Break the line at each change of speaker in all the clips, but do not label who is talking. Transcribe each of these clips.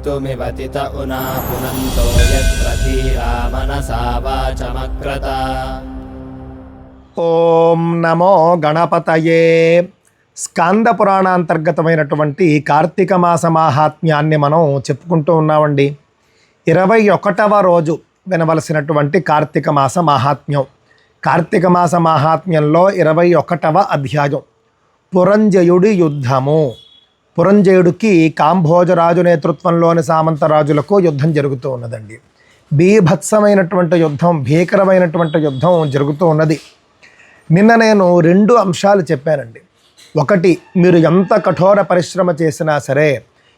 मृत्युमिवतित उना पुनन्तो यत्र धीरा मनसा वाचमक्रत।
ఓం నమో గణపతయే. స్కాంద పురాణాంతర్గతమైనటువంటి కార్తీక మాస మాహాత్మ్యాన్ని మనం చెప్పుకుంటూ ఉన్నామండి. 21వ రోజు వినవలసినటువంటి కార్తీక మాస మాహాత్మ్యం. కార్తీక మాస మాహాత్మ్యంలో 21వ అధ్యాయం పురంజయుడి యుద్ధము. పురంజయుడికి కాంభోజరాజు నేతృత్వంలోని సామంత రాజులకు యుద్ధం జరుగుతూ ఉన్నదండి. బీభత్సమైనటువంటి యుద్ధం, భీకరమైనటువంటి యుద్ధం జరుగుతూ ఉన్నది. నిన్న నేను 2 అంశాలు చెప్పానండి. ఒకటి, మీరు ఎంత కఠోర పరిశ్రమ చేసినా సరే,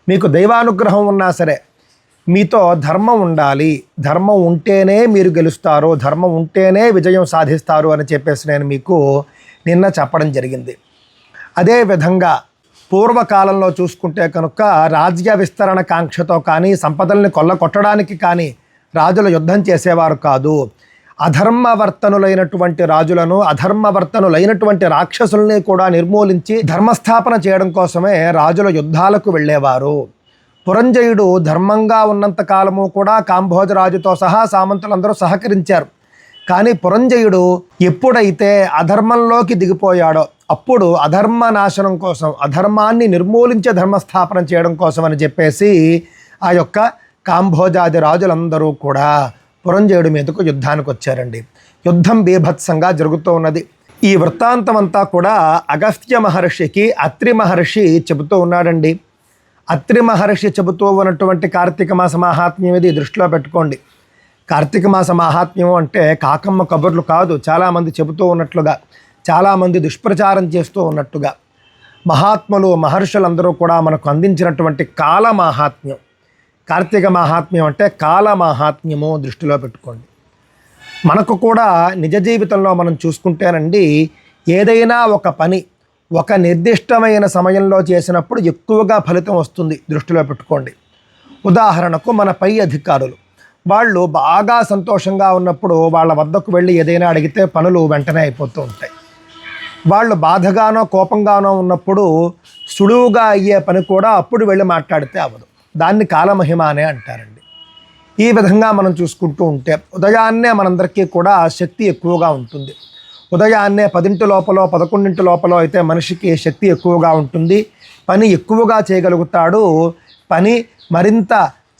మీకు దైవానుగ్రహం ఉన్నా సరే, మీతో ధర్మం ఉండాలి. ధర్మం ఉంటేనే మీరు గెలుస్తారు, ధర్మం ఉంటేనే విజయం సాధిస్తారు అని చెప్పేసి నేను మీకు నిన్న చెప్పడం జరిగింది. అదేవిధంగా పూర్వకాలంలో చూసుకుంటే కనుక రాజ్య విస్తరణ కాంక్షతో కానీ, సంపదల్ని కొల్లగొట్టడానికి కానీ రాజులు యుద్ధం చేసేవారు కాదు. అధర్మవర్తనులైనటువంటి రాజులను, అధర్మవర్తనులైనటువంటి రాక్షసుల్ని కూడా నిర్మూలించి ధర్మస్థాపన చేయడం కోసమే రాజుల యుద్ధాలకు వెళ్ళేవారు. పురంజయుడు ధర్మంగా ఉన్నంత కాలము కూడా కాంభోజరాజుతో సహా సామంతులందరూ సహకరించారు. కానీ పురంజయుడు ఎప్పుడైతే అధర్మంలోకి దిగిపోయాడో అప్పుడు అధర్మ నాశనం కోసం, అధర్మాన్ని నిర్మూలించే ధర్మస్థాపన చేయడం కోసం అని చెప్పేసి ఆ యొక్క కాంభోజాది రాజులందరూ కూడా పురంజయుడి మీదకు యుద్ధానికి వచ్చారండి. యుద్ధం బీభత్సంగా జరుగుతూ ఉన్నది. ఈ వృత్తాంతం అంతా కూడా అగస్త్య మహర్షికి అత్రి మహర్షి చెబుతూ ఉన్నాడండి. అత్రి మహర్షి చెబుతూ ఉన్నటువంటి కార్తీక మాస మహాత్మ్యం ఇది దృష్టిలో పెట్టుకోండి. కార్తీక మాస మహాత్మ్యం అంటే కాకమ్మ కబుర్లు కాదు. చాలామంది చెబుతూ ఉన్నట్లుగా, చాలామంది దుష్ప్రచారం చేస్తూ ఉన్నట్టుగా మహాత్ములు, మహర్షులందరూ కూడా మనకు అందించినటువంటి కాల మహాత్మ్యం. కార్తీక మహాత్మ్యం అంటే కాల మహాత్మ్యము దృష్టిలో పెట్టుకోండి. మనకు కూడా నిజ జీవితంలో మనం చూసుకుంటేనండి, ఏదైనా ఒక పని ఒక నిర్దిష్టమైన సమయంలో చేసినప్పుడు ఎక్కువగా ఫలితం వస్తుంది. దృష్టిలో పెట్టుకోండి. ఉదాహరణకు మన పై అధికారులు, వాళ్ళు బాగా సంతోషంగా ఉన్నప్పుడు వాళ్ళ వద్దకు వెళ్ళి ఏదైనా అడిగితే పనులు వెంటనే అయిపోతూ ఉంటాయి. వాళ్ళు బాధగానో కోపంగానో ఉన్నప్పుడు సులువుగా అయ్యే పని కూడా అప్పుడు వెళ్ళి మాట్లాడితే అవ్వదు. దాన్ని కాలమహిమ అనే అంటారండి. ఈ విధంగా మనం చూసుకుంటూ ఉంటే ఉదయాన్నే మనందరికీ కూడా శక్తి ఎక్కువగా ఉంటుంది. ఉదయాన్నే 10 లోపల 11 లోపల అయితే మనిషికి శక్తి ఎక్కువగా ఉంటుంది. పని ఎక్కువగా చేయగలుగుతాడు, పని మరింత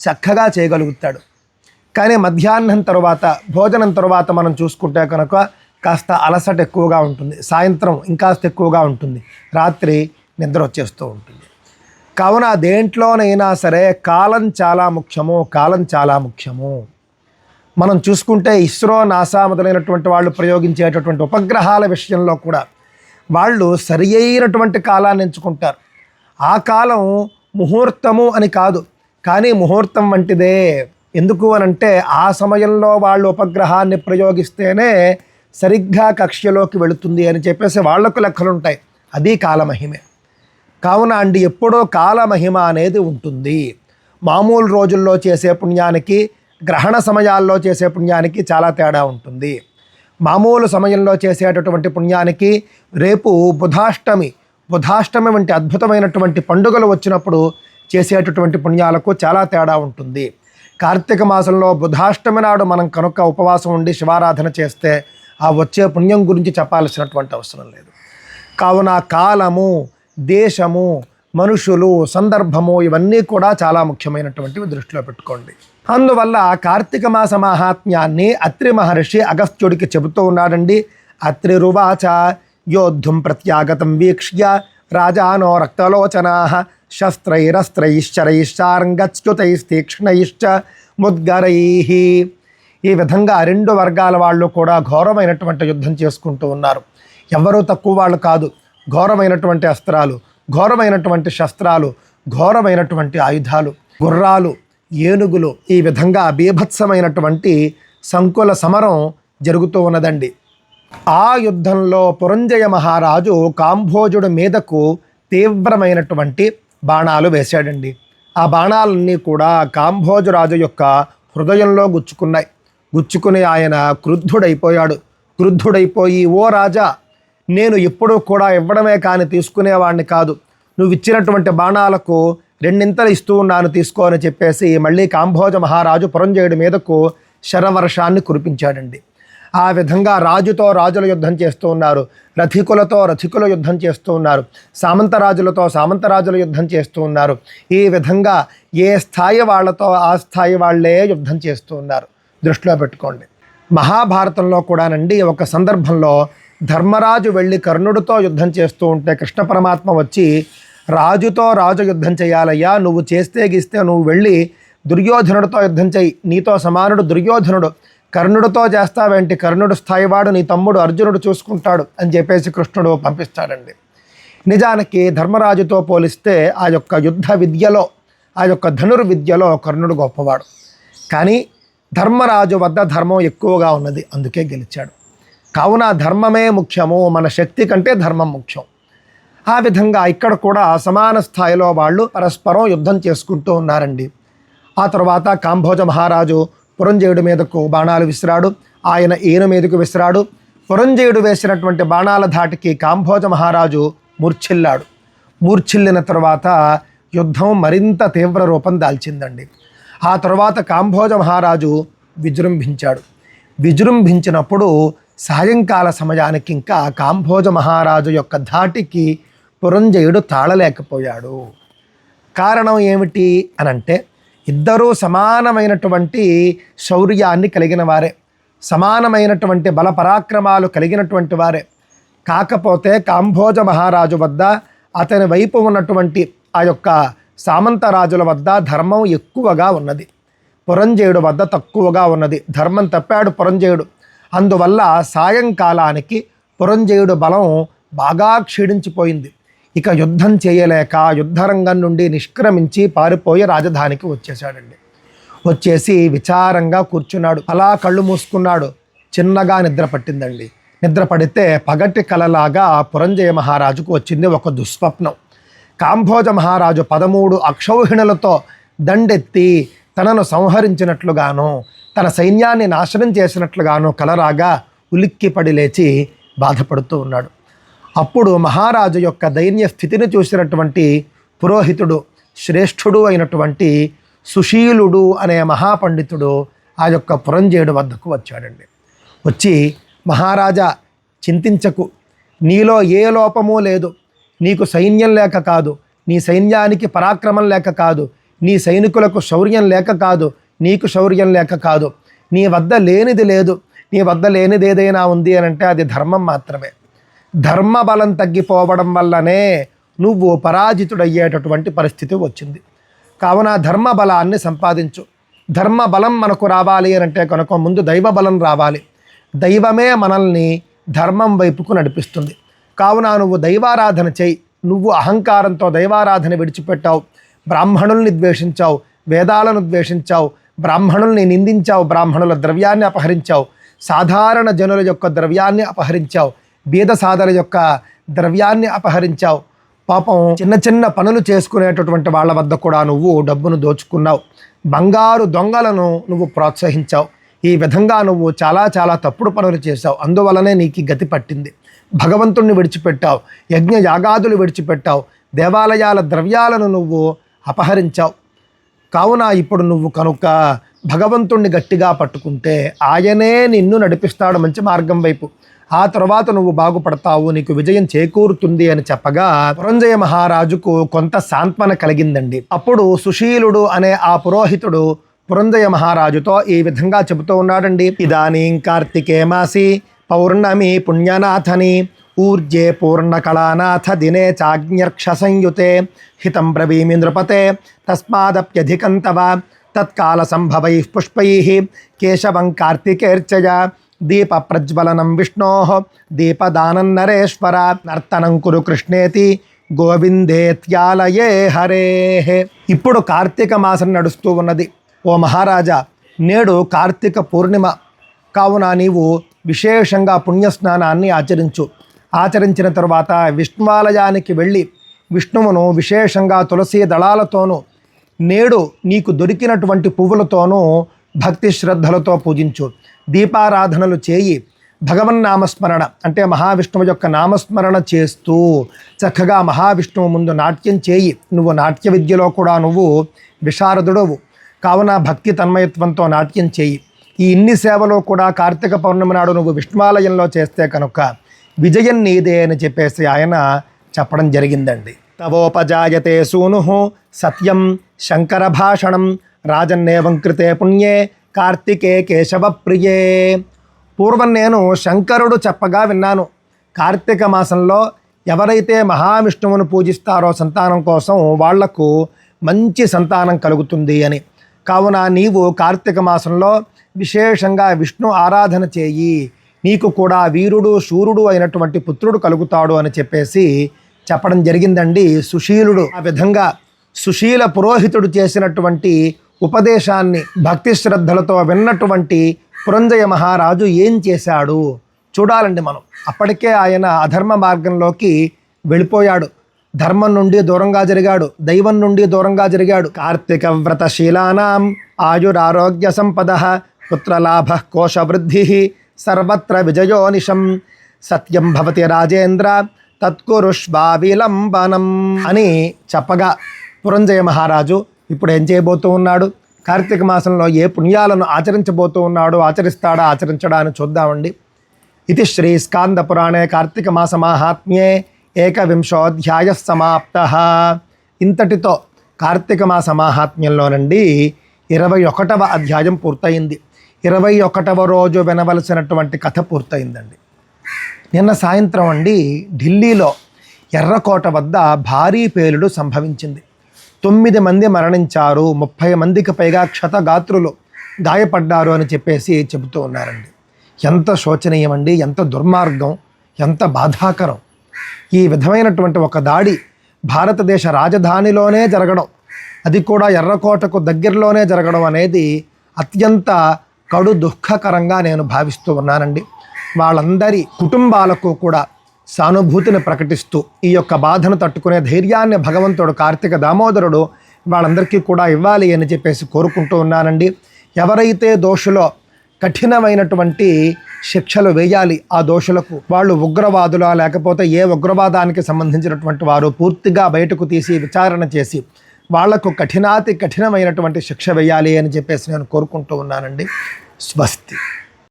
చక్కగా చేయగలుగుతాడు. కానీ మధ్యాహ్నం తర్వాత, భోజనం తర్వాత మనం చూసుకుంటే కనుక కాస్త అలసట ఎక్కువగా ఉంటుంది. సాయంత్రం ఇంకాస్త ఎక్కువగా ఉంటుంది. రాత్రి నిద్ర వచ్చేస్తూ ఉంటుంది. కావున దేంట్లోనైనా సరే కాలం చాలా ముఖ్యము, కాలం చాలా ముఖ్యము. మనం చూసుకుంటే ఇస్రో, నాసా మొదలైనటువంటి వాళ్ళు ప్రయోగించేటటువంటి ఉపగ్రహాల విషయంలో కూడా వాళ్ళు సరి అయినటువంటి కాలాన్ని ఎంచుకుంటారు. ఆ కాలం ముహూర్తము అని కాదు, కానీ ముహూర్తం వంటిదే. ఎందుకు అనంటే ఆ సమయంలో వాళ్ళు ఉపగ్రహాన్ని ప్రయోగిస్తేనే సరిగ్గా కక్ష్యలోకి వెళుతుంది అని చెప్పేసి వాళ్లకు లెక్కలుంటాయి. అది కాలమహిమే. కావున అండి, ఎప్పుడో కాలమహిమ అనేది ఉంటుంది. మామూలు రోజుల్లో చేసే పుణ్యానికి, గ్రహణ సమయాల్లో చేసే పుణ్యానికి చాలా తేడా ఉంటుంది. మామూలు సమయంలో చేసేటటువంటి పుణ్యానికి, రేపు బుధాష్టమి వంటి అద్భుతమైనటువంటి పండుగలు వచ్చినప్పుడు చేసేటటువంటి పుణ్యాలకు చాలా తేడా ఉంటుంది. కార్తీక మాసంలో బుధాష్టమి నాడు మనం కనుక ఉపవాసం ఉండి శివారాధన చేస్తే ఆ వచ్చే పుణ్యం గురించి చెప్పాల్సినటువంటి అవసరం లేదు. కావున కాలము, దేశము, మనుషులు, సందర్భము ఇవన్నీ కూడా చాలా ముఖ్యమైనటువంటివి దృష్టిలో పెట్టుకోండి. అందువల్ల కార్తీక మాస మహాత్మ్యాన్ని అత్రి మహర్షి అగస్త్యుడికి చెబుతూ ఉన్నాడండి. అత్రిరువాచ యోద్ధుం ప్రత్యాగతం వీక్ష్య రాజానో రక్తలోచనాః శస్త్రైరస్త్రైశ్చరైశ్చారంగచ్యుతైస్తీక్ష్ణైశ్చ ముద్గరైః. ఈ విధంగా 2 వర్గాల వాళ్ళు కూడా ఘోరమైనటువంటి యుద్ధం చేసుకుంటూ ఉన్నారు. ఎవరూ తక్కువ వాళ్ళు కాదు. ఘోరమైనటువంటి అస్త్రాలు, ఘోరమైనటువంటి శస్త్రాలు, ఘోరమైనటువంటి ఆయుధాలు, గుర్రాలు, ఏనుగులు, ఈ విధంగా బీభత్సమైనటువంటి సంకుల సమరం జరుగుతూ ఉన్నదండి. ఆ యుద్ధంలో పురంజయ మహారాజు కాంభోజుడి మీదకు తీవ్రమైనటువంటి బాణాలు వేశాడండి. ఆ బాణాలన్నీ కూడా కాంభోజరాజు యొక్క హృదయంలో గుచ్చుకున్నాయి. గుచ్చుకుని ఆయన క్రుద్ధుడైపోయాడు. క్రుద్ధుడైపోయి, ఓ రాజా, నేను ఎప్పుడూ కూడా ఇవ్వడమే కానీ తీసుకునేవాడిని కాదు. నువ్వు ఇచ్చినటువంటి బాణాలకు రెండింతలు ఇస్తూ ఉన్నాను తీసుకో అని చెప్పేసి మళ్ళీ కాంభోజ మహారాజు పురంజయుడి మీదకు శరవర్షాన్ని కురిపించాడండి. ఆ విధంగా రాజుతో రాజుల యుద్ధం చేస్తూ ఉన్నారు, రథికులతో రథికుల యుద్ధం చేస్తూ ఉన్నారు, సామంతరాజులతో సామంతరాజుల యుద్ధం చేస్తూ ఉన్నారు. ఈ విధంగా ఏ స్థాయి వాళ్ళతో ఆ స్థాయి వాళ్ళే యుద్ధం చేస్తూ ఉన్నారు. దృష్టిలో పెట్టుకోండి. మహాభారతంలో కూడానండి ఒక సందర్భంలో ధర్మరాజు వెళ్ళి కర్ణుడితో యుద్ధం చేస్తూ ఉంటే కృష్ణ పరమాత్మ వచ్చి, రాజుతో రాజు యుద్ధం చేయాలయ్యా, నువ్వు చేస్తే గీస్తే నువ్వు వెళ్ళి దుర్యోధనుడితో యుద్ధం చేయి, నీతో సమానుడు దుర్యోధనుడు, కర్ణుడితో చేస్తావేంటి, కర్ణుడు స్థాయివాడు నీ తమ్ముడు అర్జునుడు చూసుకుంటాడు అని చెప్పేసి కృష్ణుడు పంపిస్తాడండి. నిజానికి ధర్మరాజుతో పోలిస్తే ఆ యొక్క యుద్ధ విద్యలో, ఆ యొక్క ధనుర్విద్యలో కర్ణుడు గొప్పవాడు. కానీ ధర్మరాజు వద్ద ధర్మం ఎక్కువగా ఉన్నది, అందుకే గెలిచాడు. కావున ధర్మమే ముఖ్యము, మన శక్తి కంటే ధర్మం ముఖ్యం. ఆ విధంగా ఇక్కడ కూడా సమాన స్థాయిలో వాళ్ళు పరస్పరం యుద్ధం చేసుకుంటూ ఉన్నారండి. ఆ తర్వాత కాంభోజ మహారాజు పురంజయుడి మీదకు బాణాలు విసిరాడు, ఈయన మీదకు విసిరాడు. పురంజయుడు వేసినటువంటి బాణాల ధాటికి కాంభోజ మహారాజు మూర్ఛిల్లాడు. మూర్ఛిల్లిన తర్వాత యుద్ధం మరింత తీవ్ర రూపం దాల్చిందండి. ఆ తర్వాత కాంభోజ మహారాజు విజృంభించాడు. విజృంభించినప్పుడు సాయంకాల సమయానికి ఇంకా కాంభోజ మహారాజు యొక్క ధాటికి పురంజయుడు తాళలేకపోయాడు. కారణం ఏమిటి అనంటే, ఇద్దరూ సమానమైనటువంటి శౌర్యాన్ని కలిగిన వారే, సమానమైనటువంటి బల పరాక్రమాలు కలిగినటువంటి వారే. కాకపోతే కాంభోజ మహారాజు వద్ద, అతని వైపు ఉన్నటువంటి ఆ యొక్క సామంతరాజుల వద్ద ధర్మం ఎక్కువగా ఉన్నది, పురంజయుడు వద్ద తక్కువగా ఉన్నది. ధర్మం తప్పాడు పురంజయుడు. అందువల్ల సాయంకాలానికి పురంజయుడు బలం బాగా క్షీణించిపోయింది. ఇక యుద్ధం చేయలేక యుద్ధరంగం నుండి నిష్క్రమించి పారిపోయి రాజధానికి వచ్చేసాడండి. వచ్చేసి విచారంగా కూర్చున్నాడు. అలా కళ్ళు మూసుకున్నాడు. చిన్నగా నిద్ర పట్టిందండి. నిద్ర పడితే పగటి కలలాగా పురంజయ మహారాజుకు వచ్చింది ఒక దుస్వప్నం. కాంభోజ మహారాజు 13 అక్షౌహిణులతో దండెత్తి తనను సంహరించినట్లుగాను, తన సైన్యాన్ని నాశనం చేసినట్లుగాను కలరాగా ఉలిక్కిపడి లేచి బాధపడుతూ ఉన్నాడు. అప్పుడు మహారాజు యొక్క దైన్య స్థితిని చూసినటువంటి పురోహితుడు, శ్రేష్ఠుడు అయినటువంటి సుశీలుడు అనే మహాపండితుడు ఆ యొక్క పురంజయుడు వద్దకు వచ్చాడండి. వచ్చి, మహారాజా చింతించకు, నీలో ఏ లోపమూ లేదు. నీకు సైన్యం లేక కాదు, నీ సైన్యానికి పరాక్రమం లేక కాదు, నీ సైనికులకు శౌర్యం లేక కాదు, నీకు శౌర్యం లేక కాదు. నీ వద్ద లేనిది లేదు. నీ వద్ద లేనిది ఏదైనా ఉంది అని అంటే అది ధర్మం మాత్రమే. ధర్మ బలం తగ్గిపోవడం వల్లనే నువ్వు పరాజితుడయ్యేటటువంటి పరిస్థితి వచ్చింది. కావున ధర్మ బలాన్ని సంపాదించు. ధర్మ బలం మనకు రావాలి అని అంటే కనుక ముందు దైవ బలం రావాలి. దైవమే మనల్ని ధర్మం వైపుకు నడిపిస్తుంది. కావున నువ్వు దైవారాధన చేయి. నువ్వు అహంకారంతో దైవారాధన విడిచిపెట్టావు, బ్రాహ్మణుల్ని ద్వేషించావు, వేదాలను ద్వేషించావు, బ్రాహ్మణుల్ని నిందించావు, బ్రాహ్మణుల ద్రవ్యాన్ని అపహరించావు, సాధారణ జనుల యొక్క ద్రవ్యాన్ని అపహరించావు, బీద సాధల యొక్క ద్రవ్యాన్ని అపహరించావు. పాపం చిన్న చిన్న పనులు చేసుకునేటటువంటి వాళ్ళ వద్ద కూడా నువ్వు డబ్బును దోచుకున్నావు. బంగారు దొంగలను నువ్వు ప్రోత్సహించావు. ఈ విధంగా నువ్వు చాలా చాలా తప్పుడు పనులు చేశావు. అందువలనే నీకు గతి పట్టింది. భగవంతుణ్ణి విడిచిపెట్టావు, యజ్ఞ యాగాదులు విడిచిపెట్టావు, దేవాలయాల ద్రవ్యాలను నువ్వు అపహరించావు. కావున ఇప్పుడు నువ్వు కనుక భగవంతుణ్ణి గట్టిగా పట్టుకుంటే ఆయనే నిన్ను నడిపిస్తాడు మంచి మార్గం వైపు. ఆ తర్వాత నువ్వు బాగుపడతావు, నీకు విజయం చేకూరుతుంది అని చెప్పగా పురంజయ మహారాజుకు కొంత సాంత్వన కలిగిందండి. అప్పుడు సుశీలుడు అనే ఆ పురోహితుడు పురంజయ మహారాజుతో ఈ విధంగా చెబుతూ ఉన్నాడండి. ఇదానీం కార్తికే మాసి పౌర్ణమి పుణ్యనాథని ఊర్జే పూర్ణకళానాథ దినే చాజ్ఞర్క్ష సంయుతే హితం బ్రవీమి నృపతే తస్మాదప్యధికం తవ తత్కాల సంభవై పుష్పై కేశవం కార్తికేర్చయ దీప ప్రజ్వలనం విష్ణో దీపదానం నరేశ్వర నర్తనం కురు కృష్ణేతి గోవిందేత్యాలయే హరే. ఇప్పుడు కార్తీక మాసం నడుస్తూ ఉన్నది. ఓ మహారాజా, నేడు కార్తీక పూర్ణిమ. కావున నీవు విశేషంగా పుణ్యస్నానాన్ని ఆచరించు. ఆచరించిన తరువాత విష్ణువాలయానికి వెళ్ళి విష్ణువును విశేషంగా తులసి దళాలతోనూ నేడు నీకు దొరికినటువంటి పువ్వులతోనూ భక్తి శ్రద్ధలతో పూజించు. దీపారాధనలు చేయి. భగవన్నామస్మరణ అంటే మహావిష్ణువు యొక్క నామస్మరణ చేస్తూ చక్కగా మహావిష్ణువు ముందు నాట్యం చేయి. నువ్వు నాట్య విద్యలో కూడా నువ్వు విశారదుడవు కావున భక్తి తన్మయత్వంతో నాట్యం చేయి. ఈ ఇన్ని సేవలో కూడా కార్తీక పౌర్ణమి నాడు నువ్వు విష్ణువాలయంలో చేస్తే కనుక విజయం నీదే అని చెప్పేసి ఆయన చెప్పడం జరిగిందండి. తవోపజాయతే సూను సత్యం శంకర భాషణం రాజన్నేవం కృతే పుణ్యే కార్తికే కేశవ ప్రియే. పూర్వం నేను శంకరుడు చెప్పగా విన్నాను, కార్తీక మాసంలో ఎవరైతే మహావిష్ణువును పూజిస్తారో సంతానం కోసం వాళ్లకు మంచి సంతానం కలుగుతుంది అని. కావున నీవు కార్తీక మాసంలో విశేషంగా విష్ణు ఆరాధన చేయి, నీకు కూడా వీరుడు శూరుడు అయినటువంటి పుత్రుడు కలుగుతాడు అని చెప్పేసి చెప్పడం జరిగిందండి సుశీలుడు. ఆ విధంగా సుశీల పురోహితుడు చేసినటువంటి ఉపదేశాన్ని భక్తి శ్రద్ధలతో విన్నటువంటి పురంజయ మహారాజు ఏం చేశాడు చూడాలండి మనం. అప్పటికే ఆయన అధర్మ మార్గంలోకి వెళ్ళిపోయాడు, ధర్మం నుండి దూరంగా జరిగాడు, దైవం నుండి దూరంగా జరిగాడు. కార్తీక వ్రతశీలానాం ఆయురారోగ్య సంపద పుత్రలాభ కోశవృద్ధి సర్వత్ర విజయోనిశం సత్యం భవతి రాజేంద్ర తత్కురుష్వా విలంబనం అని చెప్పగా పురంజయ మహారాజు ఇప్పుడు ఏం చేయబోతూ ఉన్నాడు, కార్తీక మాసంలో ఏ పుణ్యాలను ఆచరించబోతూ ఉన్నాడు, ఆచరిస్తాడా ఆచరించడా అని చూద్దామండి. ఇది శ్రీ స్కాంద పురాణే కార్తీక మాస మాహాత్మ్యే ఏకవింశోధ్యాయ సమాప్త. ఇంతటితో కార్తీక మాస మాహాత్మ్యంలోనండి 21వ అధ్యాయం పూర్తయింది. 21వ రోజు వినవలసినటువంటి కథ పూర్తయిందండి. నిన్న సాయంత్రం అండి ఢిల్లీలో ఎర్రకోట వద్ద భారీ పేలుడు సంభవించింది. 9 మంది మరణించారు, 30 మందికి పైగా క్షతగాత్రులు గాయపడ్డారు అని చెప్పేసి చెబుతూ ఉన్నారండి. ఎంత శోచనీయమండి, ఎంత దుర్మార్గం, ఎంత బాధాకరం. ఈ విధమైనటువంటి ఒక దాడి భారతదేశ రాజధానిలోనే జరగడం, అది కూడా ఎర్రకోటకు దగ్గరలోనే జరగడం అనేది అత్యంత కడు దుఃఖకరంగా నేను భావిస్తూ ఉన్నానండి. వాళ్ళందరి కుటుంబాలకు కూడా సానుభూతిని ప్రకటిస్తూ ఈ యొక్క బాధను తట్టుకునే ధైర్యాన్ని భగవంతుడు కార్తీక దామోదరుడు వాళ్ళందరికీ కూడా ఇవ్వాలి అని చెప్పేసి కోరుకుంటూ ఉన్నానండి. ఎవరైతే దోషులో కఠినమైనటువంటి శిక్షలు వేయాలి ఆ దోషులకు, వాళ్ళు ఉగ్రవాదులా లేకపోతే ఏ ఉగ్రవాదానికి సంబంధించినటువంటి వారు పూర్తిగా బయటకు తీసి విచారణ చేసి వాళ్లకు కఠినాతి కఠినమైనటువంటి శిక్ష వేయాలి అని చెప్పేసి నేను కోరుకుంటూ ఉన్నానండి. స్వస్తి.